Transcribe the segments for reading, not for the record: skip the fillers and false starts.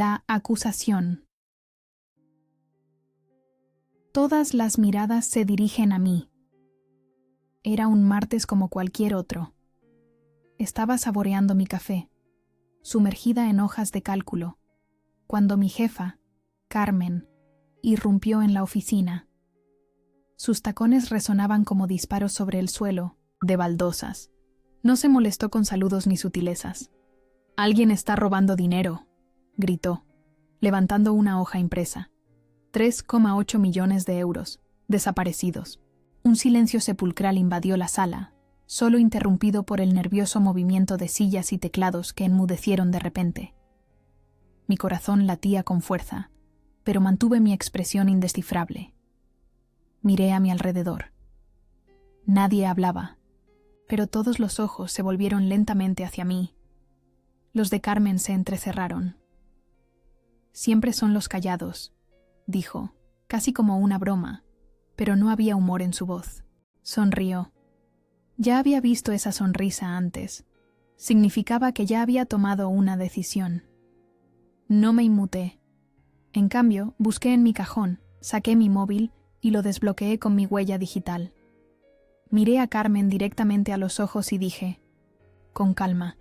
La acusación. Todas las miradas se dirigen a mí. Era un martes como cualquier otro. Estaba saboreando mi café, sumergida en hojas de cálculo, cuando mi jefa, Carmen, irrumpió en la oficina. Sus tacones resonaban como disparos sobre el suelo, de baldosas. No se molestó con saludos ni sutilezas. «Alguien está robando dinero», gritó, levantando una hoja impresa. 3,8 millones de euros, desaparecidos. Un silencio sepulcral invadió la sala, solo interrumpido por el nervioso movimiento de sillas y teclados que enmudecieron de repente. Mi corazón latía con fuerza, pero mantuve mi expresión indescifrable. Miré a mi alrededor. Nadie hablaba, pero todos los ojos se volvieron lentamente hacia mí. Los de Carmen se entrecerraron. «Siempre son los callados», dijo, casi como una broma, pero no había humor en su voz. Sonrió. Ya había visto esa sonrisa antes. Significaba que ya había tomado una decisión. No me inmuté. En cambio, busqué en mi cajón, saqué mi móvil y lo desbloqueé con mi huella digital. Miré a Carmen directamente a los ojos y dije, con calma: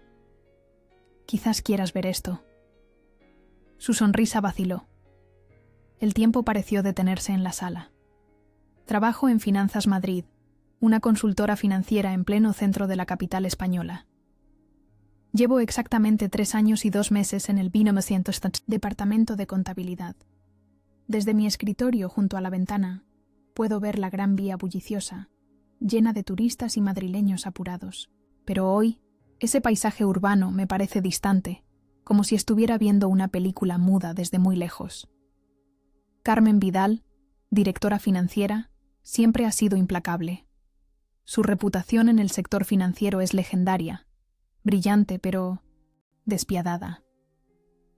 «Quizás quieras ver esto». Su sonrisa vaciló. El tiempo pareció detenerse en la sala. Trabajo en Finanzas Madrid, una consultora financiera en pleno centro de la capital española. Llevo exactamente 3 años y 2 meses en el departamento de contabilidad. Desde mi escritorio junto a la ventana, puedo ver la Gran Vía bulliciosa, llena de turistas y madrileños apurados. Pero hoy, ese paisaje urbano me parece distante, como si estuviera viendo una película muda desde muy lejos. Carmen Vidal, directora financiera, siempre ha sido implacable. Su reputación en el sector financiero es legendaria, brillante pero despiadada.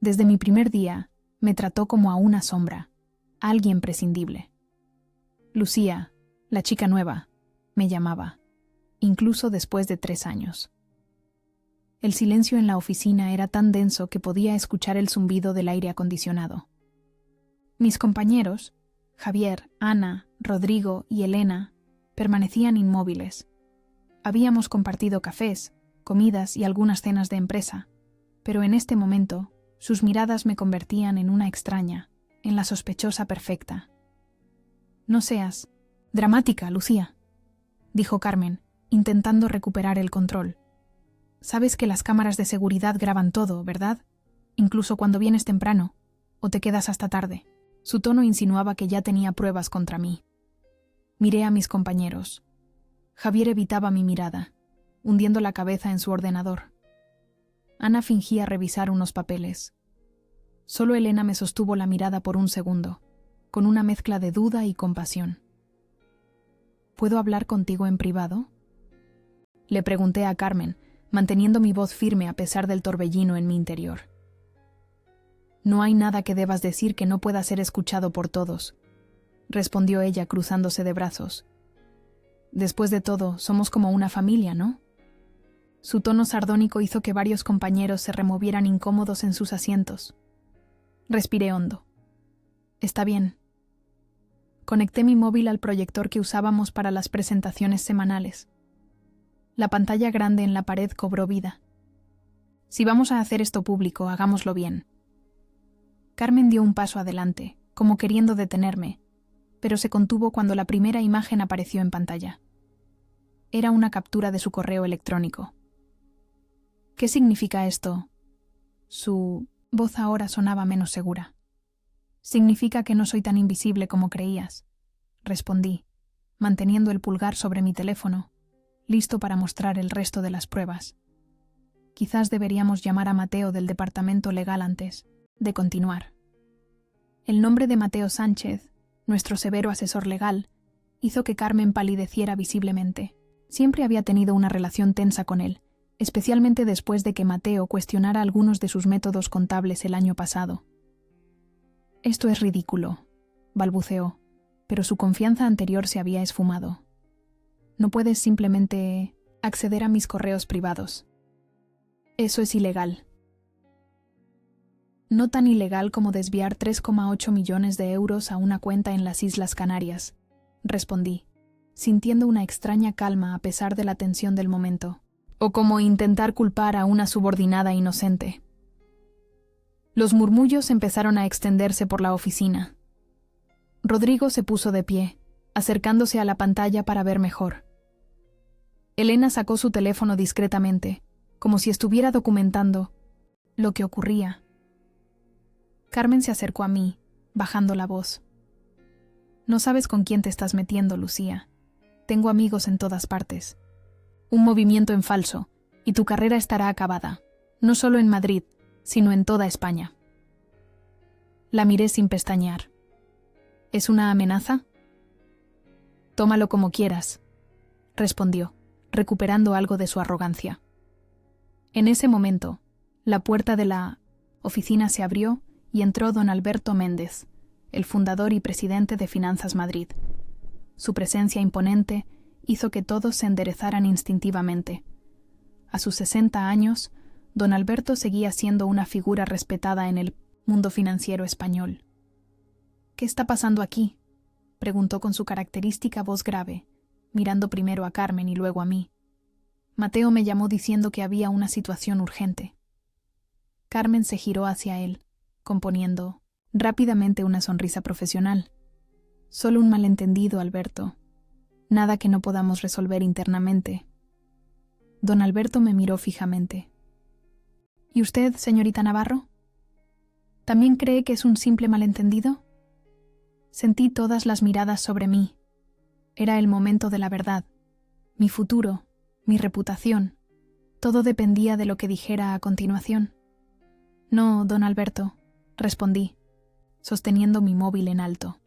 Desde mi primer día, me trató como a una sombra, a alguien prescindible. Lucía, la chica nueva, me llamaba, incluso después de 3 años. El silencio en la oficina era tan denso que podía escuchar el zumbido del aire acondicionado. Mis compañeros, Javier, Ana, Rodrigo y Elena, permanecían inmóviles. Habíamos compartido cafés, comidas y algunas cenas de empresa, pero en este momento sus miradas me convertían en una extraña, en la sospechosa perfecta. «No seas dramática, Lucía», dijo Carmen, intentando recuperar el control. «Sabes que las cámaras de seguridad graban todo, ¿verdad? Incluso cuando vienes temprano, o te quedas hasta tarde». Su tono insinuaba que ya tenía pruebas contra mí. Miré a mis compañeros. Javier evitaba mi mirada, hundiendo la cabeza en su ordenador. Ana fingía revisar unos papeles. Solo Elena me sostuvo la mirada por un segundo, con una mezcla de duda y compasión. «¿Puedo hablar contigo en privado?», le pregunté a Carmen, manteniendo mi voz firme a pesar del torbellino en mi interior. «No hay nada que debas decir que no pueda ser escuchado por todos», respondió ella cruzándose de brazos. «Después de todo, somos como una familia, ¿no?». Su tono sardónico hizo que varios compañeros se removieran incómodos en sus asientos. Respiré hondo. «Está bien». Conecté mi móvil al proyector que usábamos para las presentaciones semanales. La pantalla grande en la pared cobró vida. «Si vamos a hacer esto público, hagámoslo bien». Carmen dio un paso adelante, como queriendo detenerme, pero se contuvo cuando la primera imagen apareció en pantalla. Era una captura de su correo electrónico. «¿Qué significa esto?». Su voz ahora sonaba menos segura. «Significa que no soy tan invisible como creías», respondí, manteniendo el pulgar sobre mi teléfono, listo para mostrar el resto de las pruebas. Quizás deberíamos llamar a Mateo del departamento legal antes de continuar. El nombre de Mateo Sánchez, nuestro severo asesor legal, hizo que Carmen palideciera visiblemente. Siempre había tenido una relación tensa con él, especialmente después de que Mateo cuestionara algunos de sus métodos contables el año pasado. «Esto es ridículo», balbuceó, pero su confianza anterior se había esfumado. «No puedes simplemente acceder a mis correos privados. Eso es ilegal». No tan ilegal como desviar 3,8 millones de euros a una cuenta en las Islas Canarias, respondí, sintiendo una extraña calma a pesar de la tensión del momento. O como intentar culpar a una subordinada inocente. Los murmullos empezaron a extenderse por la oficina. Rodrigo se puso de pie, acercándose a la pantalla para ver mejor. Elena sacó su teléfono discretamente, como si estuviera documentando lo que ocurría. Carmen se acercó a mí, bajando la voz. No sabes con quién te estás metiendo, Lucía. Tengo amigos en todas partes. Un movimiento en falso, y tu carrera estará acabada, no solo en Madrid, sino en toda España. La miré sin pestañear. ¿Es una amenaza? Tómalo como quieras, respondió, recuperando algo de su arrogancia. En ese momento, la puerta de la oficina se abrió y entró don Alberto Méndez, el fundador y presidente de Finanzas Madrid. Su presencia imponente hizo que todos se enderezaran instintivamente. A sus 60 años, don Alberto seguía siendo una figura respetada en el mundo financiero español. ¿Qué está pasando aquí?, preguntó con su característica voz grave, mirando primero a Carmen y luego a mí. Mateo me llamó diciendo que había una situación urgente. Carmen se giró hacia él, componiendo rápidamente una sonrisa profesional. Solo un malentendido, Alberto. Nada que no podamos resolver internamente. Don Alberto me miró fijamente. ¿Y usted, señorita Navarro? ¿También cree que es un simple malentendido? Sentí todas las miradas sobre mí. Era el momento de la verdad. Mi futuro, mi reputación. Todo dependía de lo que dijera a continuación. No, don Alberto, respondí, sosteniendo mi móvil en alto.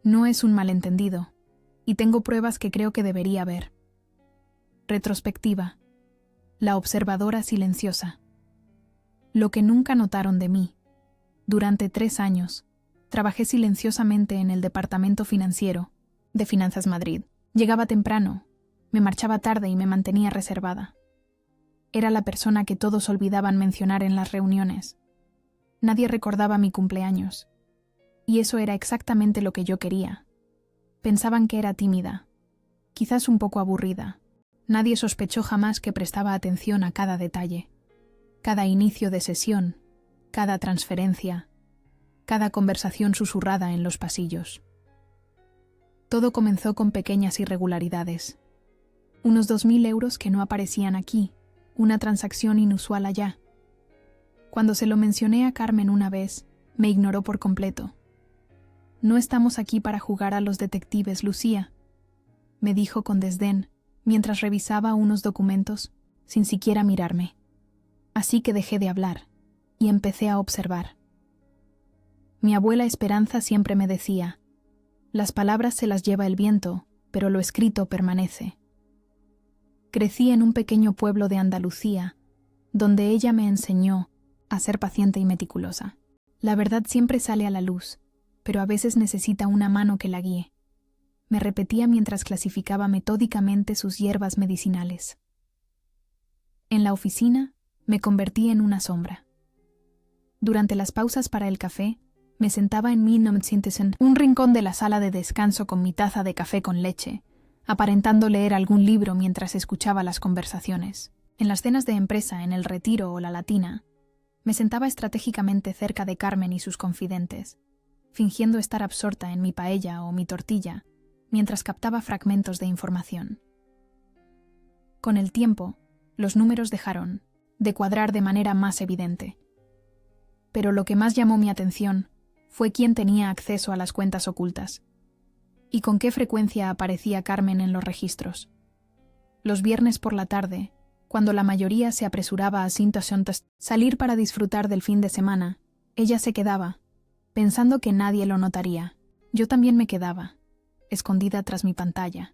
No es un malentendido. Y tengo pruebas que creo que debería haber. Retrospectiva. La observadora silenciosa. Lo que nunca notaron de mí. Durante 3 años, trabajé silenciosamente en el departamento financiero de Finanzas Madrid. Llegaba temprano, me marchaba tarde y me mantenía reservada. Era la persona que todos olvidaban mencionar en las reuniones. Nadie recordaba mi cumpleaños. Y eso era exactamente lo que yo quería. Pensaban que era tímida, quizás un poco aburrida. Nadie sospechó jamás que prestaba atención a cada detalle, cada inicio de sesión, cada transferencia, cada conversación susurrada en los pasillos. Todo comenzó con pequeñas irregularidades. Unos 2.000 euros que no aparecían aquí, una transacción inusual allá. Cuando se lo mencioné a Carmen una vez, me ignoró por completo. «No estamos aquí para jugar a los detectives, Lucía», me dijo con desdén, mientras revisaba unos documentos, sin siquiera mirarme. Así que dejé de hablar, y empecé a observar. Mi abuela Esperanza siempre me decía, «Las palabras se las lleva el viento, pero lo escrito permanece». Crecí en un pequeño pueblo de Andalucía, donde ella me enseñó a ser paciente y meticulosa. La verdad siempre sale a la luz, pero a veces necesita una mano que la guíe. Me repetía mientras clasificaba metódicamente sus hierbas medicinales. En la oficina, me convertí en una sombra. Durante las pausas para el café, me sentaba en un rincón de la sala de descanso con mi taza de café con leche, aparentando leer algún libro mientras escuchaba las conversaciones. En las cenas de empresa, en el Retiro o la Latina, me sentaba estratégicamente cerca de Carmen y sus confidentes, fingiendo estar absorta en mi paella o mi tortilla, mientras captaba fragmentos de información. Con el tiempo, los números dejaron de cuadrar de manera más evidente. Pero lo que más llamó mi atención fue quién tenía acceso a las cuentas ocultas y con qué frecuencia aparecía Carmen en los registros. Los viernes por la tarde, cuando la mayoría se apresuraba a salir para disfrutar del fin de semana, ella se quedaba, pensando que nadie lo notaría. Yo también me quedaba, escondida tras mi pantalla,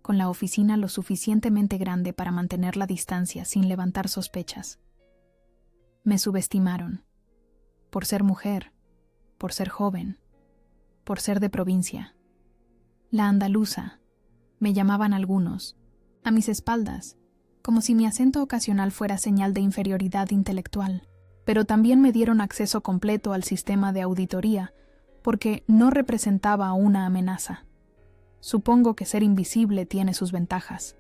con la oficina lo suficientemente grande para mantener la distancia sin levantar sospechas. Me subestimaron. Por ser mujer, por ser joven, por ser de provincia. La andaluza, me llamaban algunos, a mis espaldas, como si mi acento ocasional fuera señal de inferioridad intelectual. pero también me dieron acceso completo al sistema de auditoría, porque no representaba una amenaza. Supongo que ser invisible tiene sus ventajas.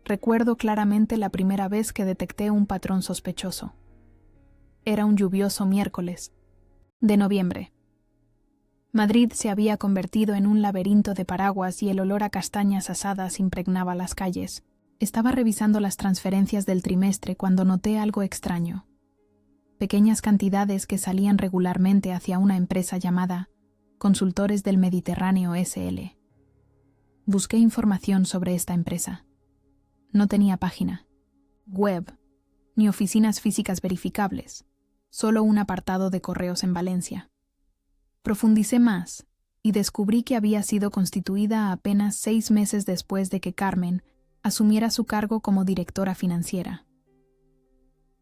Recuerdo claramente la primera vez que detecté un patrón sospechoso. Era un lluvioso miércoles de noviembre. Madrid se había convertido en un laberinto de paraguas y el olor a castañas asadas impregnaba las calles. Estaba revisando las transferencias del trimestre cuando noté algo extraño. Pequeñas cantidades que salían regularmente hacia una empresa llamada Consultores del Mediterráneo S.L. Busqué información sobre esta empresa. No tenía página web, ni oficinas físicas verificables, solo un apartado de correos en Valencia. Profundicé más y descubrí que había sido constituida apenas 6 meses después de que Carmen asumiera su cargo como directora financiera.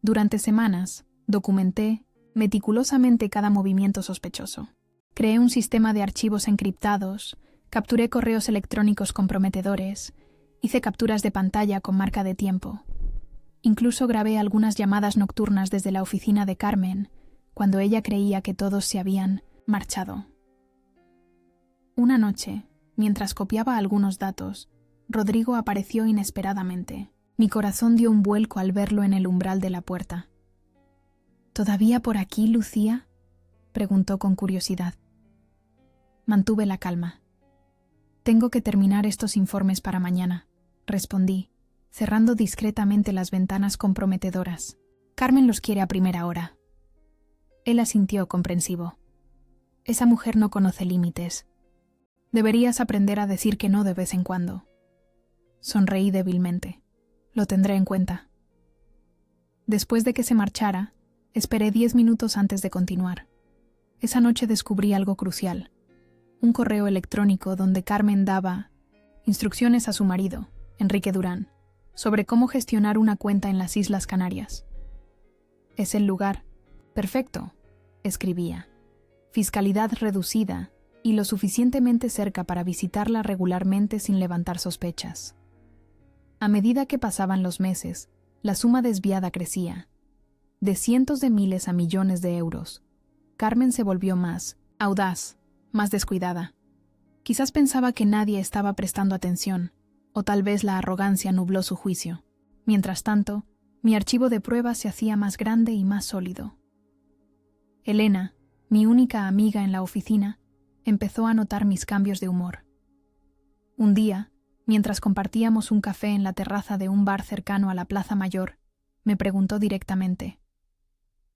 Durante semanas, documenté meticulosamente cada movimiento sospechoso. Creé un sistema de archivos encriptados, capturé correos electrónicos comprometedores, hice capturas de pantalla con marca de tiempo. Incluso grabé algunas llamadas nocturnas desde la oficina de Carmen, cuando ella creía que todos se habían marchado. Una noche, mientras copiaba algunos datos, Rodrigo apareció inesperadamente. Mi corazón dio un vuelco al verlo en el umbral de la puerta. ¿Todavía por aquí, Lucía?, preguntó con curiosidad. Mantuve la calma. Tengo que terminar estos informes para mañana, respondí, cerrando discretamente las ventanas comprometedoras. Carmen los quiere a primera hora. Él asintió comprensivo. Esa mujer no conoce límites. Deberías aprender a decir que no de vez en cuando. Sonreí débilmente. Lo tendré en cuenta. Después de que se marchara, esperé 10 minutos antes de continuar. Esa noche descubrí algo crucial. Un correo electrónico donde Carmen daba instrucciones a su marido, Enrique Durán, sobre cómo gestionar una cuenta en las Islas Canarias. Es el lugar. Perfecto, escribía. Fiscalidad reducida y lo suficientemente cerca para visitarla regularmente sin levantar sospechas. A medida que pasaban los meses, la suma desviada crecía. De cientos de miles a millones de euros. Carmen se volvió más audaz, más descuidada. Quizás pensaba que nadie estaba prestando atención, o tal vez la arrogancia nubló su juicio. Mientras tanto, mi archivo de pruebas se hacía más grande y más sólido. Elena, mi única amiga en la oficina, empezó a notar mis cambios de humor. Un día, mientras compartíamos un café en la terraza de un bar cercano a la Plaza Mayor, me preguntó directamente: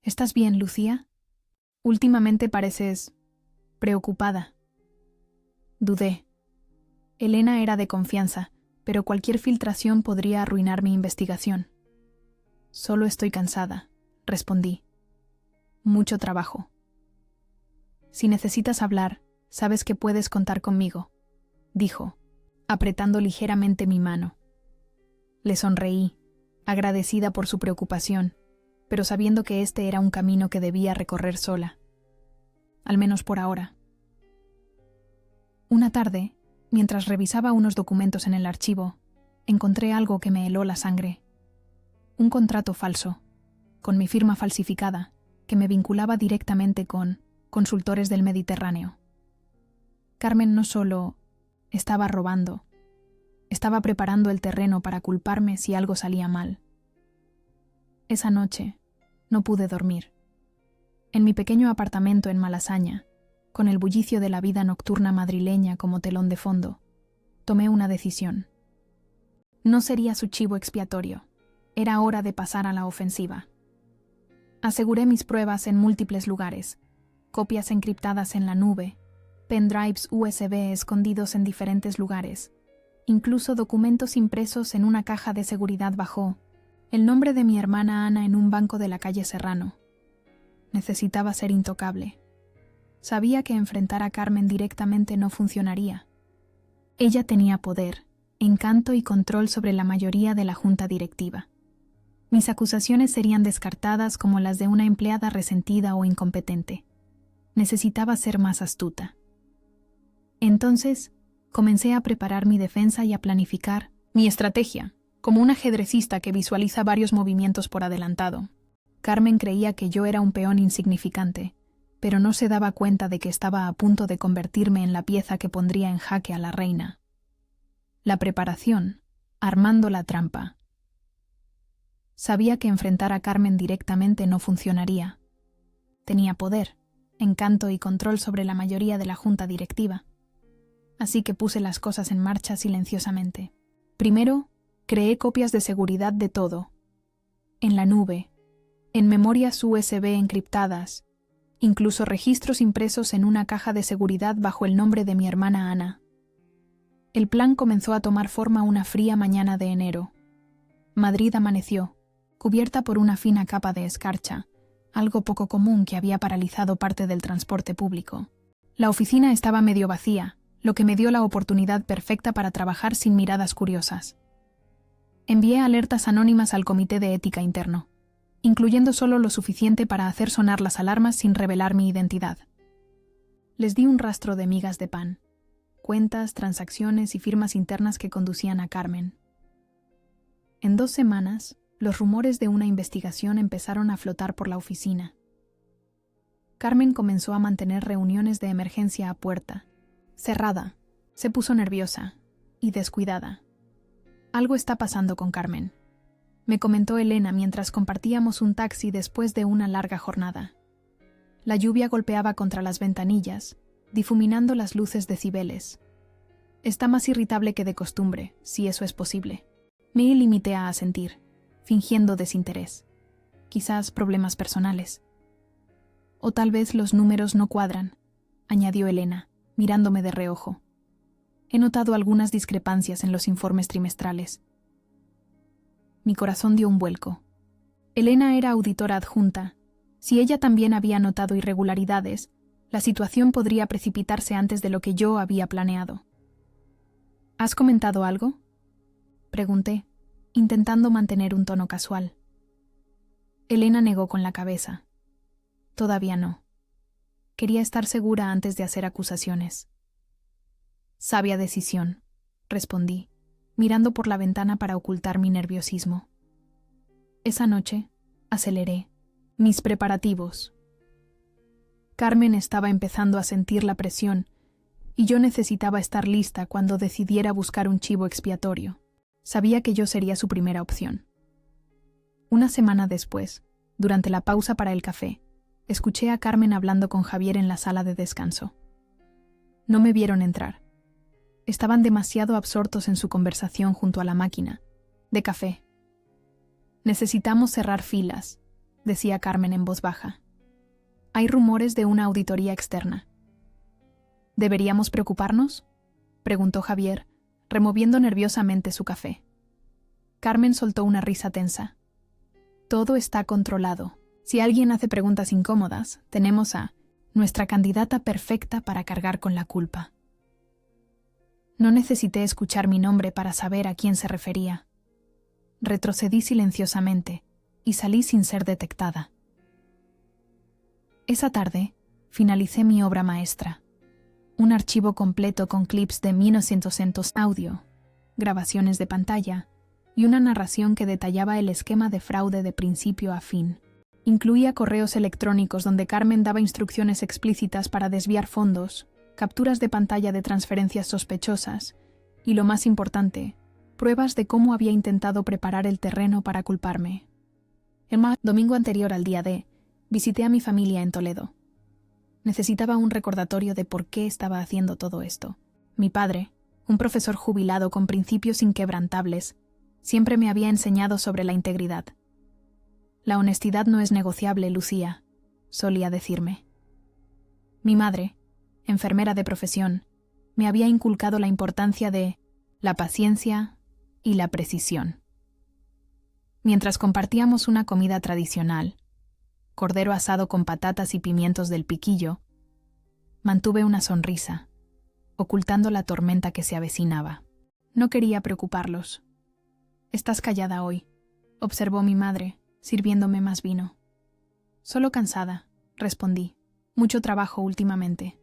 ¿Estás bien, Lucía? Últimamente pareces preocupada. Dudé. Elena era de confianza, pero cualquier filtración podría arruinar mi investigación. Solo estoy cansada, respondí. Mucho trabajo. Si necesitas hablar, sabes que puedes contar conmigo, dijo, apretando ligeramente mi mano. Le sonreí, agradecida por su preocupación, pero sabiendo que este era un camino que debía recorrer sola. Al menos por ahora. Una tarde, mientras revisaba unos documentos en el archivo, encontré algo que me heló la sangre. Un contrato falso, con mi firma falsificada, que me vinculaba directamente con Consultores del Mediterráneo. Carmen no solo estaba robando, estaba preparando el terreno para culparme si algo salía mal. Esa noche no pude dormir. En mi pequeño apartamento en Malasaña, con el bullicio de la vida nocturna madrileña como telón de fondo, tomé una decisión. No sería su chivo expiatorio. Era hora de pasar a la ofensiva. Aseguré mis pruebas en múltiples lugares, copias encriptadas en la nube, pendrives USB escondidos en diferentes lugares, incluso documentos impresos en una caja de seguridad bajo el nombre de mi hermana Ana en un banco de la calle Serrano. Necesitaba ser intocable. Sabía que enfrentar a Carmen directamente no funcionaría. Ella tenía poder, encanto y control sobre la mayoría de la junta directiva. Mis acusaciones serían descartadas como las de una empleada resentida o incompetente. Necesitaba ser más astuta. Entonces, comencé a preparar mi defensa y a planificar mi estrategia, como un ajedrecista que visualiza varios movimientos por adelantado. Carmen creía que yo era un peón insignificante, pero no se daba cuenta de que estaba a punto de convertirme en la pieza que pondría en jaque a la reina. La preparación, armando la trampa. Sabía que enfrentar a Carmen directamente no funcionaría. Tenía poder, encanto y control sobre la mayoría de la junta directiva. Así que puse las cosas en marcha silenciosamente. Primero, creé copias de seguridad de todo. En la nube, en memorias USB encriptadas, incluso registros impresos en una caja de seguridad bajo el nombre de mi hermana Ana. El plan comenzó a tomar forma una fría mañana de enero. Madrid amaneció, cubierta por una fina capa de escarcha, algo poco común que había paralizado parte del transporte público. La oficina estaba medio vacía, lo que me dio la oportunidad perfecta para trabajar sin miradas curiosas. Envié alertas anónimas al comité de ética interno, incluyendo solo lo suficiente para hacer sonar las alarmas sin revelar mi identidad. Les di un rastro de migas de pan, cuentas, transacciones y firmas internas que conducían a Carmen. En 2 semanas, los rumores de una investigación empezaron a flotar por la oficina. Carmen comenzó a mantener reuniones de emergencia a puerta cerrada. Se puso nerviosa y descuidada. Algo está pasando con Carmen, me comentó Elena mientras compartíamos un taxi después de una larga jornada. La lluvia golpeaba contra las ventanillas, difuminando las luces de Cibeles. Está más irritable que de costumbre, si eso es posible. Me limité a asentir, fingiendo desinterés. Quizás problemas personales. O tal vez los números no cuadran, añadió Elena, mirándome de reojo. He notado algunas discrepancias en los informes trimestrales. Mi corazón dio un vuelco. Elena era auditora adjunta. Si ella también había notado irregularidades, la situación podría precipitarse antes de lo que yo había planeado. ¿Has comentado algo?, pregunté, intentando mantener un tono casual. Elena negó con la cabeza. Todavía no. Quería estar segura antes de hacer acusaciones. Sabia decisión, respondí, mirando por la ventana para ocultar mi nerviosismo. Esa noche, aceleré mis preparativos. Carmen estaba empezando a sentir la presión y yo necesitaba estar lista cuando decidiera buscar un chivo expiatorio. Sabía que yo sería su primera opción. Una semana después, durante la pausa para el café, escuché a Carmen hablando con Javier en la sala de descanso. No me vieron entrar. Estaban demasiado absortos en su conversación junto a la máquina de café. Necesitamos cerrar filas, decía Carmen en voz baja. Hay rumores de una auditoría externa. ¿Deberíamos preocuparnos?, preguntó Javier, removiendo nerviosamente su café. Carmen soltó una risa tensa. Todo está controlado. Si alguien hace preguntas incómodas, tenemos a nuestra candidata perfecta para cargar con la culpa. No necesité escuchar mi nombre para saber a quién se refería. Retrocedí silenciosamente y salí sin ser detectada. Esa tarde, finalicé mi obra maestra. Un archivo completo con clips de 1900 audio, grabaciones de pantalla y una narración que detallaba el esquema de fraude de principio a fin. Incluía correos electrónicos donde Carmen daba instrucciones explícitas para desviar fondos, capturas de pantalla de transferencias sospechosas y, lo más importante, pruebas de cómo había intentado preparar el terreno para culparme. El domingo anterior al día D, visité a mi familia en Toledo. Necesitaba un recordatorio de por qué estaba haciendo todo esto. Mi padre, un profesor jubilado con principios inquebrantables, siempre me había enseñado sobre la integridad. La honestidad no es negociable, Lucía, solía decirme. Mi madre, enfermera de profesión, me había inculcado la importancia de la paciencia y la precisión. Mientras compartíamos una comida tradicional, cordero asado con patatas y pimientos del piquillo, mantuve una sonrisa, ocultando la tormenta que se avecinaba. No quería preocuparlos. «Estás callada hoy», observó mi madre, sirviéndome más vino. «Solo cansada», respondí. «Mucho trabajo últimamente».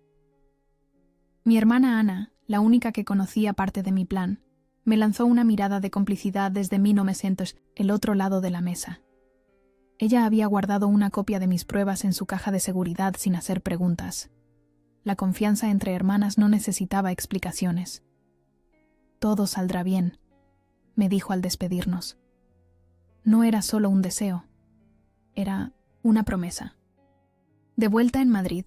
Mi hermana Ana, la única que conocía parte de mi plan, me lanzó una mirada de complicidad desde 1900, el otro lado de la mesa. Ella había guardado una copia de mis pruebas en su caja de seguridad sin hacer preguntas. La confianza entre hermanas no necesitaba explicaciones. «Todo saldrá bien», me dijo al despedirnos. No era solo un deseo, era una promesa. De vuelta en Madrid,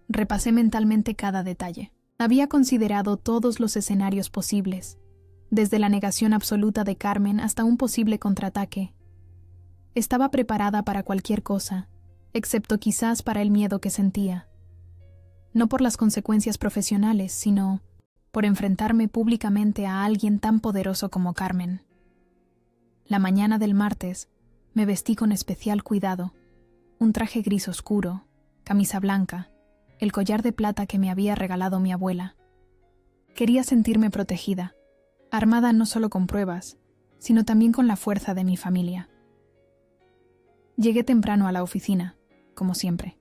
repasé mentalmente cada detalle. Había considerado todos los escenarios posibles, desde la negación absoluta de Carmen hasta un posible contraataque. Estaba preparada para cualquier cosa, excepto quizás para el miedo que sentía. No por las consecuencias profesionales, sino por enfrentarme públicamente a alguien tan poderoso como Carmen. La mañana del martes me vestí con especial cuidado, un traje gris oscuro, camisa blanca, el collar de plata que me había regalado mi abuela. Quería sentirme protegida, armada no solo con pruebas, sino también con la fuerza de mi familia. Llegué temprano a la oficina, como siempre.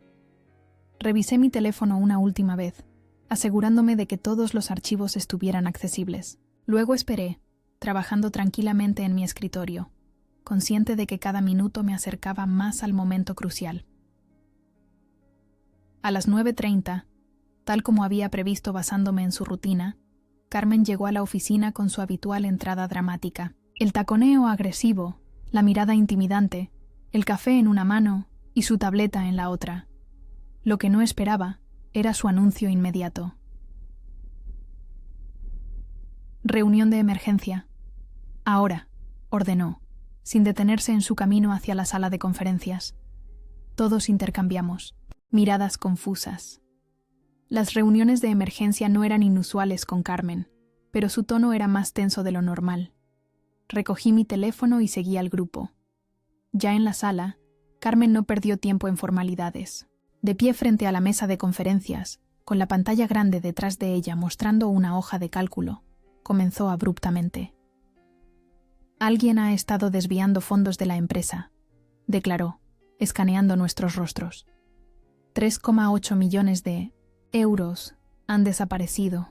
Revisé mi teléfono una última vez, asegurándome de que todos los archivos estuvieran accesibles. Luego esperé, trabajando tranquilamente en mi escritorio, consciente de que cada minuto me acercaba más al momento crucial. A las 9:30, tal como había previsto basándome en su rutina, Carmen llegó a la oficina con su habitual entrada dramática. El taconeo agresivo, la mirada intimidante, el café en una mano y su tableta en la otra. Lo que no esperaba era su anuncio inmediato. Reunión de emergencia. Ahora, ordenó, sin detenerse en su camino hacia la sala de conferencias. Todos intercambiamos miradas confusas. Las reuniones de emergencia no eran inusuales con Carmen, pero su tono era más tenso de lo normal. Recogí mi teléfono y seguí al grupo. Ya en la sala, Carmen no perdió tiempo en formalidades. De pie frente a la mesa de conferencias, con la pantalla grande detrás de ella mostrando una hoja de cálculo, comenzó abruptamente. «Alguien ha estado desviando fondos de la empresa», declaró, escaneando nuestros rostros. 3,8 millones de euros han desaparecido.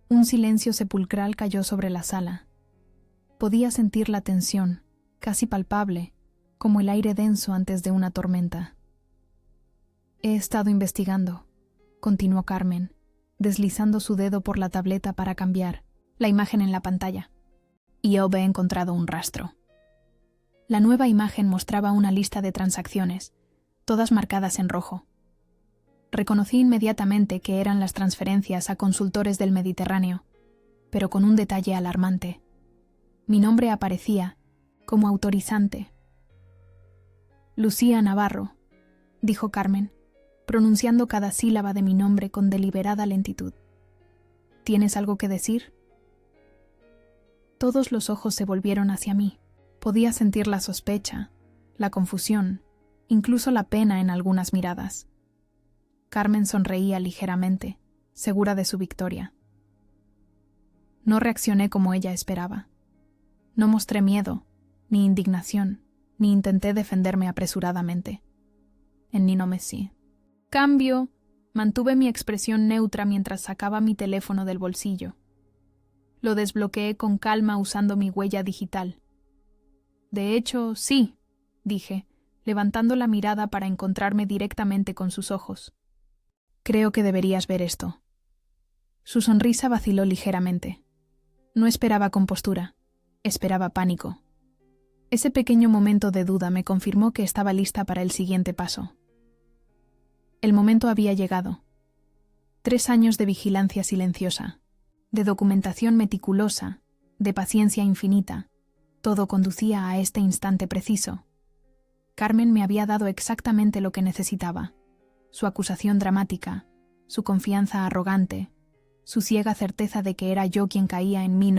Un silencio sepulcral cayó sobre la sala. Podía sentir la tensión, casi palpable, como el aire denso antes de una tormenta. «He estado investigando», continuó Carmen, deslizando su dedo por la tableta para cambiar la imagen en la pantalla. «Y he encontrado un rastro». La nueva imagen mostraba una lista de transacciones, todas marcadas en rojo. Reconocí inmediatamente que eran las transferencias a consultores del Mediterráneo, pero con un detalle alarmante. Mi nombre aparecía como autorizante. «Lucía Navarro», dijo Carmen, pronunciando cada sílaba de mi nombre con deliberada lentitud. «¿Tienes algo que decir?» Todos los ojos se volvieron hacia mí. Podía sentir la sospecha, la confusión, incluso la pena en algunas miradas. Carmen sonreía ligeramente, segura de su victoria. No reaccioné como ella esperaba. No mostré miedo, ni indignación, ni intenté defenderme apresuradamente. En ni no me sí. Cambio, mantuve mi expresión neutra mientras sacaba mi teléfono del bolsillo. Lo desbloqueé con calma usando mi huella digital. «De hecho, sí», dije, levantando la mirada para encontrarme directamente con sus ojos. «Creo que deberías ver esto». Su sonrisa vaciló ligeramente. No esperaba compostura, esperaba pánico. Ese pequeño momento de duda me confirmó que estaba lista para el siguiente paso. El momento había llegado. 3 años de vigilancia silenciosa, de documentación meticulosa, de paciencia infinita, todo conducía a este instante preciso. Carmen me había dado exactamente lo que necesitaba: su acusación dramática, su confianza arrogante, su ciega certeza de que era yo quien caía en mí,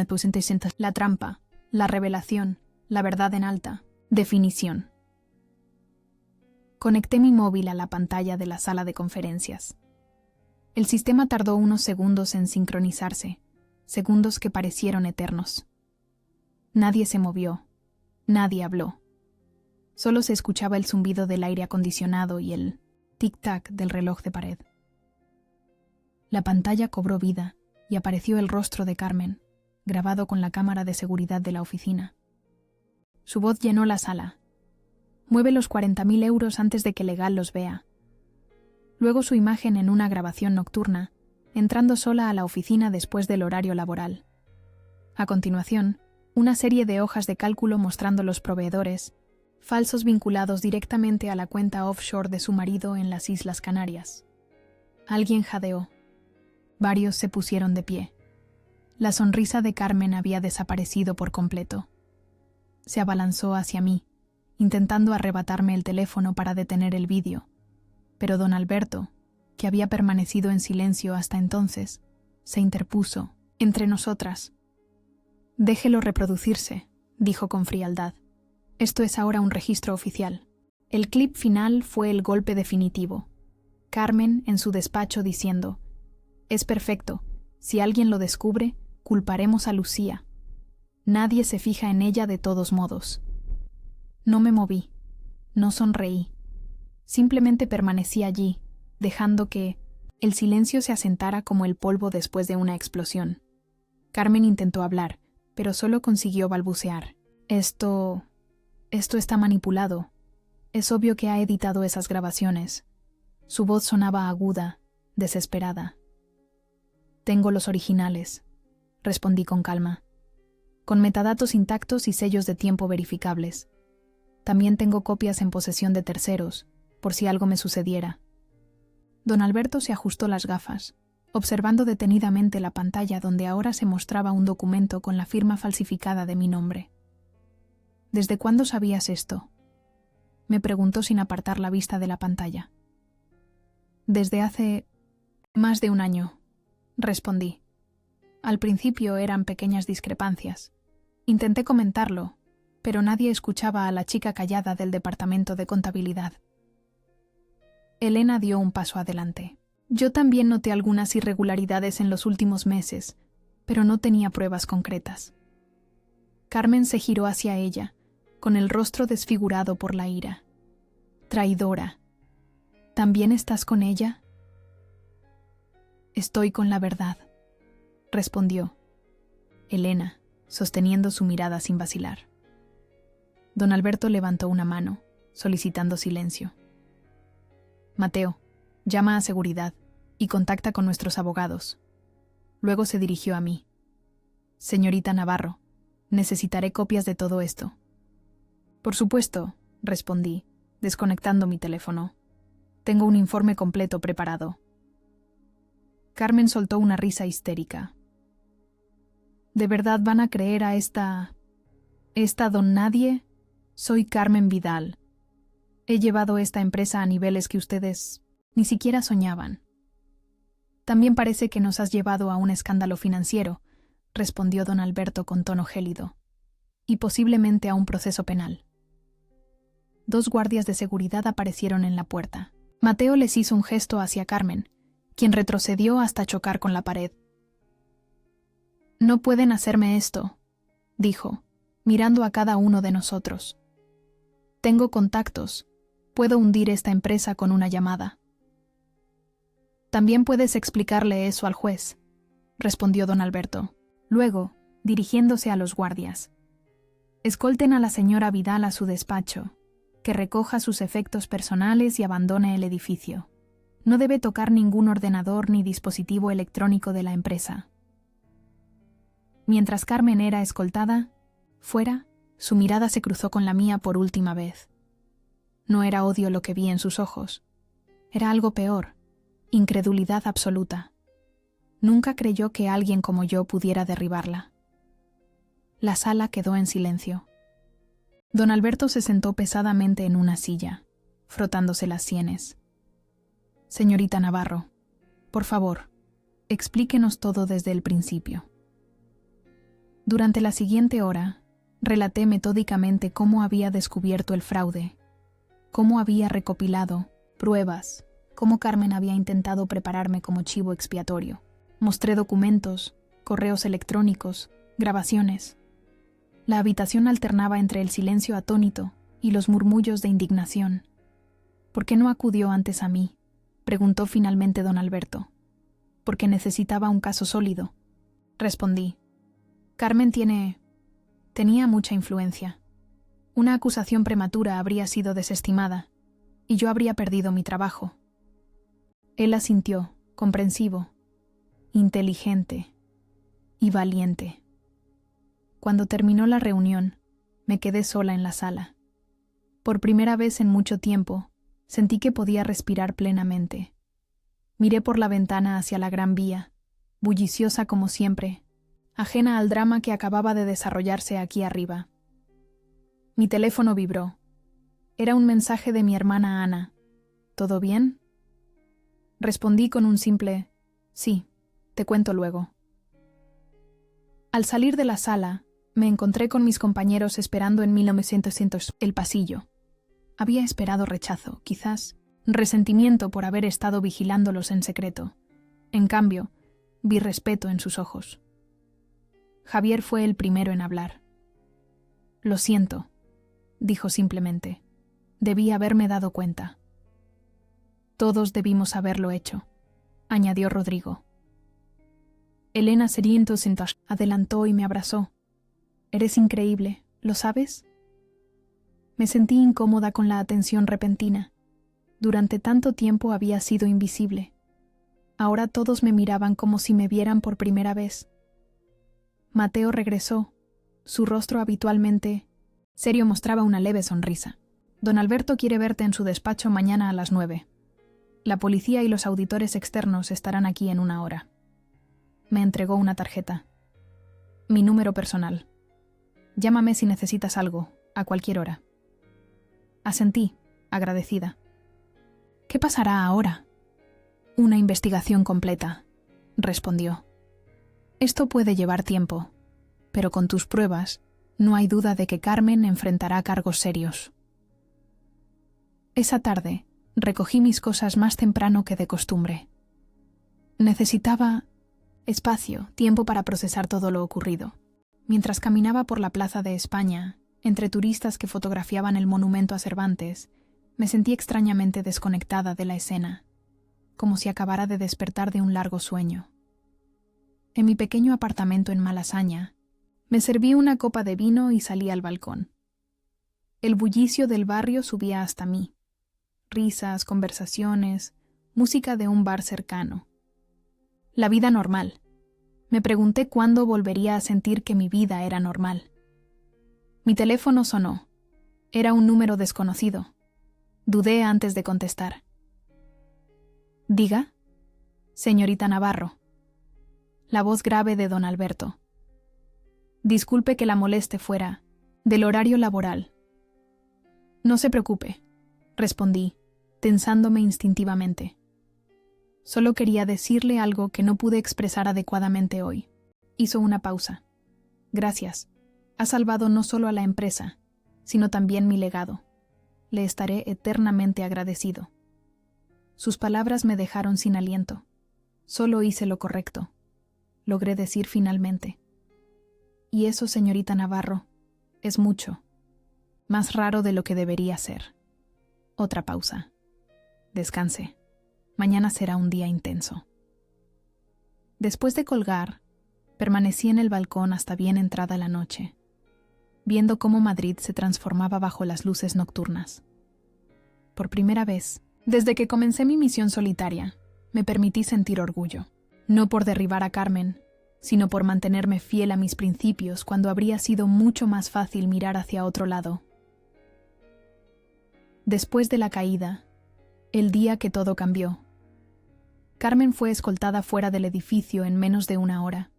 la trampa, la revelación, la verdad en alta definición. Conecté mi móvil a la pantalla de la sala de conferencias. El sistema tardó unos segundos en sincronizarse, segundos que parecieron eternos. Nadie se movió, nadie habló. Solo se escuchaba el zumbido del aire acondicionado y el tic-tac del reloj de pared. La pantalla cobró vida y apareció el rostro de Carmen, grabado con la cámara de seguridad de la oficina. Su voz llenó la sala, Mueve los 40.000 euros antes de que Legal los vea. Luego su imagen en una grabación nocturna, entrando sola a la oficina después del horario laboral. A continuación, una serie de hojas de cálculo mostrando los proveedores, falsos vinculados directamente a la cuenta offshore de su marido en las Islas Canarias. Alguien jadeó. Varios se pusieron de pie. La sonrisa de Carmen había desaparecido por completo. Se abalanzó hacia mí, intentando arrebatarme el teléfono para detener el vídeo, pero don Alberto, que había permanecido en silencio hasta entonces, se interpuso entre nosotras. «Déjelo reproducirse», dijo con frialdad. «Esto es ahora un registro oficial». El clip final fue el golpe definitivo. Carmen en su despacho diciendo: «Es perfecto. Si alguien lo descubre, culparemos a Lucía. Nadie se fija en ella de todos modos». No me moví. No sonreí. Simplemente permanecí allí, dejando que el silencio se asentara como el polvo después de una explosión. Carmen intentó hablar, pero solo consiguió balbucear. Esto está manipulado. Es obvio que ha editado esas grabaciones». Su voz sonaba aguda, desesperada. «Tengo los originales», respondí con calma, «con metadatos intactos y sellos de tiempo verificables. También tengo copias en posesión de terceros, por si algo me sucediera». Don Alberto se ajustó las gafas, observando detenidamente la pantalla donde ahora se mostraba un documento con la firma falsificada de mi nombre. «¿Desde cuándo sabías esto?», me preguntó sin apartar la vista de la pantalla. «Desde hace más de un año», respondí. Al principio eran pequeñas discrepancias. Intenté comentarlo, pero nadie escuchaba a la chica callada del departamento de contabilidad. Elena dio un paso adelante. «Yo también noté algunas irregularidades en los últimos meses, pero no tenía pruebas concretas». Carmen se giró hacia ella, con el rostro desfigurado por la ira. «Traidora. ¿También estás con ella?». «Estoy con la verdad», respondió Elena, sosteniendo su mirada sin vacilar. Don Alberto levantó una mano, solicitando silencio. «Mateo, llama a seguridad y contacta con nuestros abogados». Luego se dirigió a mí. «Señorita Navarro, necesitaré copias de todo esto». «Por supuesto», respondí, desconectando mi teléfono. «Tengo un informe completo preparado». Carmen soltó una risa histérica. «¿De verdad van a creer a esta don nadie? Soy Carmen Vidal. He llevado esta empresa a niveles que ustedes ni siquiera soñaban». «También parece que nos has llevado a un escándalo financiero», respondió don Alberto con tono gélido, «y posiblemente a un proceso penal». 2 guardias de seguridad aparecieron en la puerta. Mateo les hizo un gesto hacia Carmen, quien retrocedió hasta chocar con la pared. «No pueden hacerme esto», dijo, mirando a cada uno de nosotros. «Tengo contactos. Puedo hundir esta empresa con una llamada». «También puedes explicarle eso al juez», respondió don Alberto. Luego, dirigiéndose a los guardias: «Escolten a la señora Vidal a su despacho, que recoja sus efectos personales y abandone el edificio. No debe tocar ningún ordenador ni dispositivo electrónico de la empresa». Mientras Carmen era escoltada, fuera, su mirada se cruzó con la mía por última vez. No era odio lo que vi en sus ojos. Era algo peor, incredulidad absoluta. Nunca creyó que alguien como yo pudiera derribarla. La sala quedó en silencio. Don Alberto se sentó pesadamente en una silla, frotándose las sienes. «Señorita Navarro, por favor, explíquenos todo desde el principio». Durante la siguiente hora, relaté metódicamente cómo había descubierto el fraude, cómo había recopilado pruebas, cómo Carmen había intentado prepararme como chivo expiatorio. Mostré documentos, correos electrónicos, grabaciones. La habitación alternaba entre el silencio atónito y los murmullos de indignación. «¿Por qué no acudió antes a mí?», preguntó finalmente don Alberto. «Porque necesitaba un caso sólido», respondí. «Carmen tenía mucha influencia». Una acusación prematura habría sido desestimada, y yo habría perdido mi trabajo. Él asintió, comprensivo, inteligente y valiente. Cuando terminó la reunión, me quedé sola en la sala. Por primera vez en mucho tiempo, sentí que podía respirar plenamente. Miré por la ventana hacia la Gran Vía, bulliciosa como siempre, ajena al drama que acababa de desarrollarse aquí arriba. Mi teléfono vibró. Era un mensaje de mi hermana Ana. ¿Todo bien? Respondí con un simple «Sí, te cuento luego». Al salir de la sala, me encontré con mis compañeros esperando en 1900 el pasillo. Había esperado rechazo, quizás resentimiento por haber estado vigilándolos en secreto. En cambio, vi respeto en sus ojos. Javier fue el primero en hablar. «Lo siento», dijo simplemente. «Debí haberme dado cuenta». «Todos debimos haberlo hecho», añadió Rodrigo. Elena Serientos adelantó y me abrazó. «Eres increíble, ¿lo sabes?» Me sentí incómoda con la atención repentina. Durante tanto tiempo había sido invisible. Ahora todos me miraban como si me vieran por primera vez. Mateo regresó. Su rostro habitualmente serio mostraba una leve sonrisa. «Don Alberto quiere verte en su despacho mañana a las 9. La policía y los auditores externos estarán aquí en 1 hora». Me entregó una tarjeta. «Mi número personal. Llámame si necesitas algo, a cualquier hora». Asentí, agradecida. «¿Qué pasará ahora?» «Una investigación completa», respondió. «Esto puede llevar tiempo, pero con tus pruebas no hay duda de que Carmen enfrentará cargos serios». Esa tarde recogí mis cosas más temprano que de costumbre. Necesitaba espacio, tiempo para procesar todo lo ocurrido. Mientras caminaba por la Plaza de España, entre turistas que fotografiaban el monumento a Cervantes, me sentí extrañamente desconectada de la escena, como si acabara de despertar de un largo sueño. En mi pequeño apartamento en Malasaña, me serví una copa de vino y salí al balcón. El bullicio del barrio subía hasta mí. Risas, conversaciones, música de un bar cercano. La vida normal. Me pregunté cuándo volvería a sentir que mi vida era normal. Mi teléfono sonó. Era un número desconocido. Dudé antes de contestar. «Diga». «Señorita Navarro». La voz grave de don Alberto. «Disculpe que la moleste fuera del horario laboral». «No se preocupe», respondí, tensándome instintivamente. Solo quería decirle algo que no pude expresar adecuadamente hoy. Hizo una pausa. «Gracias. Ha salvado no solo a la empresa, sino también mi legado. Le estaré eternamente agradecido». Sus palabras me dejaron sin aliento. Solo hice lo correcto. Logré decir finalmente. «Y eso, señorita Navarro, es mucho. Más raro de lo que debería ser». Otra pausa. «Descanse. Mañana será un día intenso». Después de colgar, permanecí en el balcón hasta bien entrada la noche, viendo cómo Madrid se transformaba bajo las luces nocturnas. Por primera vez, desde que comencé mi misión solitaria, me permití sentir orgullo, no por derribar a Carmen, sino por mantenerme fiel a mis principios cuando habría sido mucho más fácil mirar hacia otro lado. Después de la caída, el día que todo cambió, Carmen fue escoltada fuera del edificio en menos de 1 hora.